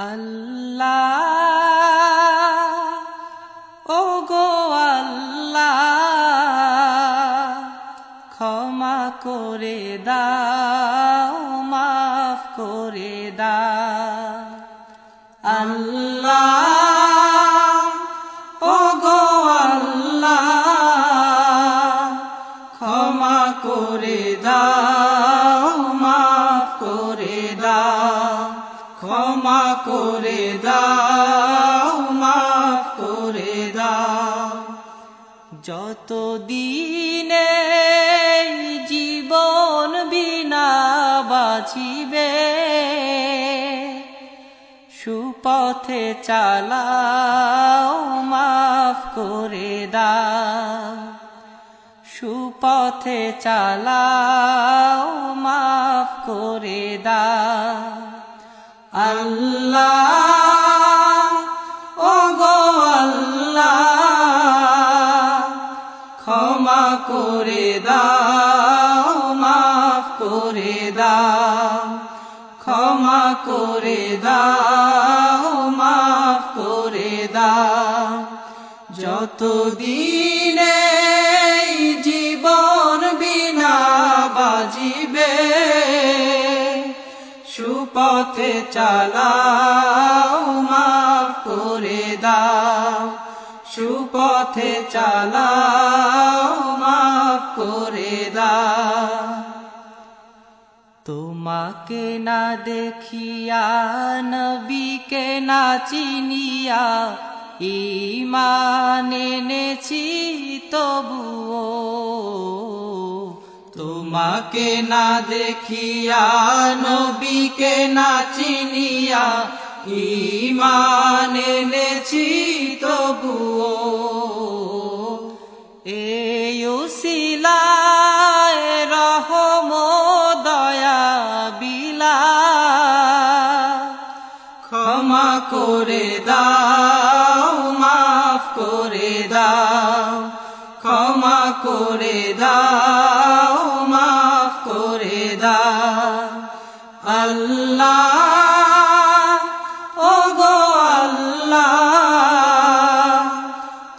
আল্লাহ ওগো আল্লাহ ক্ষমা করে দাও মাফ করে দাও আল্লাহ ওগো আল্লাহ ক্ষমা করে দাও মাফ করে দাও ক্ষমা করে দাও মাফ করে দাও যতদিনে জীবন বিনা বাঁচিবে সুপথে চালাও মাফ করে দাও সুপথে চালাও মাফ করে দাও আল্লাহ ওগো আল্লাহ ক্ষমা করে দাও মাফ করে দাও ক্ষমা করে দাও মাফ করে দাও যতদিনে জীবন বিনা বাজিবে সুপথে চালাও মাফ করে দাও সুপথে চালাও মাফ করে দাও তোমাকে না দেখিয়া নবীকে না চিনিয়া ঈমান এনেছি তবুও তোমাকে না দেখিয়া নবীকে না চিনিয়া ঈমান এনেছি তবুও এই উসিলায় রহম দয়া বিলা ক্ষমা করে দাও মাফ করে দাও ক্ষমা করে দাও মাফ করে দাও আল্লাহ ওগো আল্লাহ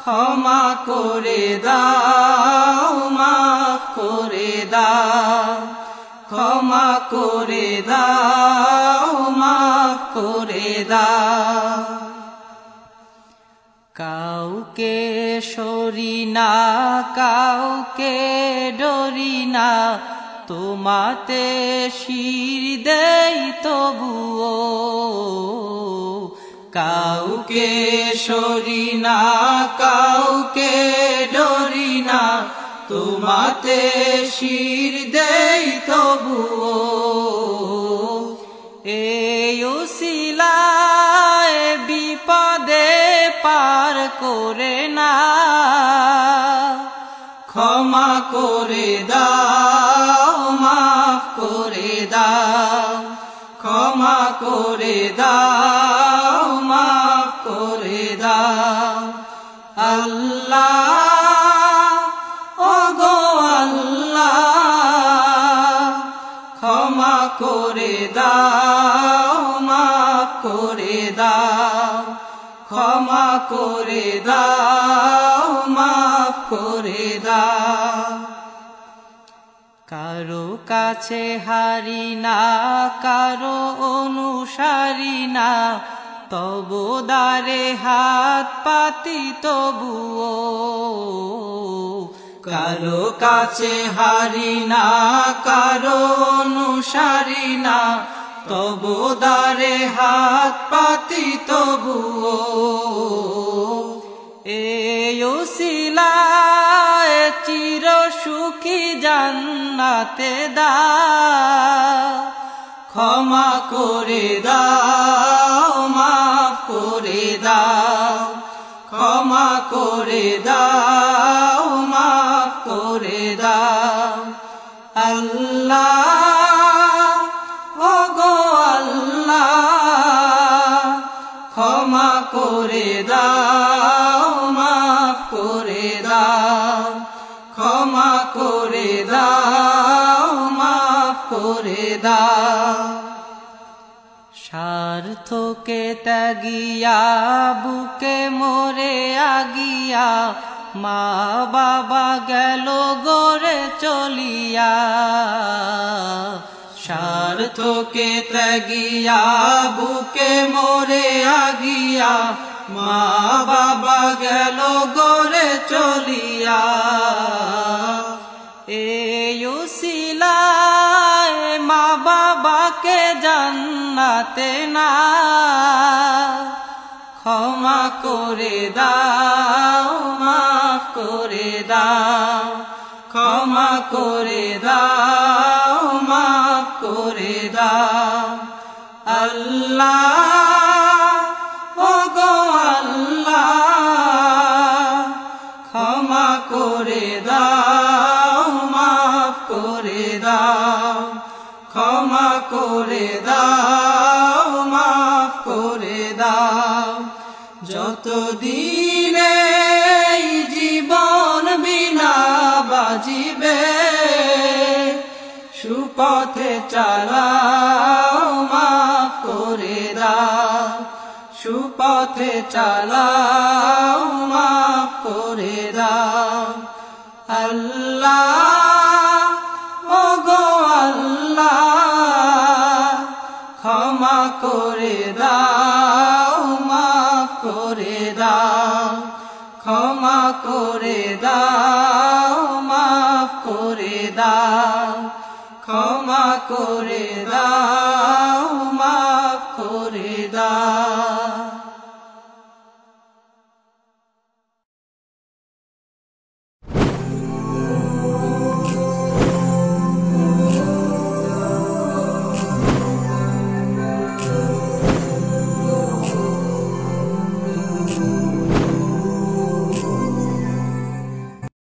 ক্ষমা করে দাও মাফ করে দাও ক্ষমা করে দাও মাফ করে দাও কাউকে সরি না কাউকে ডরি না তোমাতে শির দেই তবুও কাউকে সরি না কাউকে ডরি না তোমাতে শির দেই তবুও এই উসিলায় বিপদে পার করে না ক্ষমা করে দাও মাফ করে দাও ক্ষমা করে দাও মাফ করে দাও আল্লাহ ওগো আল্লাহ ক্ষমা করে দাও মাফ করে দাও ক্ষমা করে দাও মাফ করে দাও কারো কাছে হারি না কারো অনুসারী না তবু দ্বারে হাত পাতি তবুও কারো কাছে হারি না কারো অনুসারী না তবু দ্বারে হাত পাতি তবুও এই উসিলায় চির সুখী জান্নাতে দাও ক্ষমা করে দাও মাফ করে দাও ক্ষমা করে দাও মাফ করে দাও আল্লাহ ওগো আল্লাহ ক্ষমা করে দাও মাফ করে দাও ক্ষমা করে দাও মাফ করে দাও স্বার্থ স্বার্থকে ত্যাগিয়া বুকে মোরে আগিয়া মা বাবা গেল গড়ে চলিয়া স্বার্থকে ত্যাগিয়া বুকে মোরে আগিয়া মা বাবা গেল গড়ে চলিয়া এই উসিলায় মা বাবাকে জান্নাতে না ক্ষমা করে দাও মাফ করে দাও ক্ষমা করে দাও মাফ করে দাও আল্লাহ ও গো আল্লাহ ক্ষমা করে দাও মাফ করে দাও ক্ষমা করে দাও মাফ করে দাও যতদিনে এই জীবন বিনা বাজিবে সুপথে চালাও মাফ করে দাও সুপথে চালাও মাফ করে দাও আল্লাহ ও গো আল্লাহ ক্ষমা করে দাও মাফ করে দাও ক্ষমা করে দাও মাফ করে দাও ক্ষমা করে দাও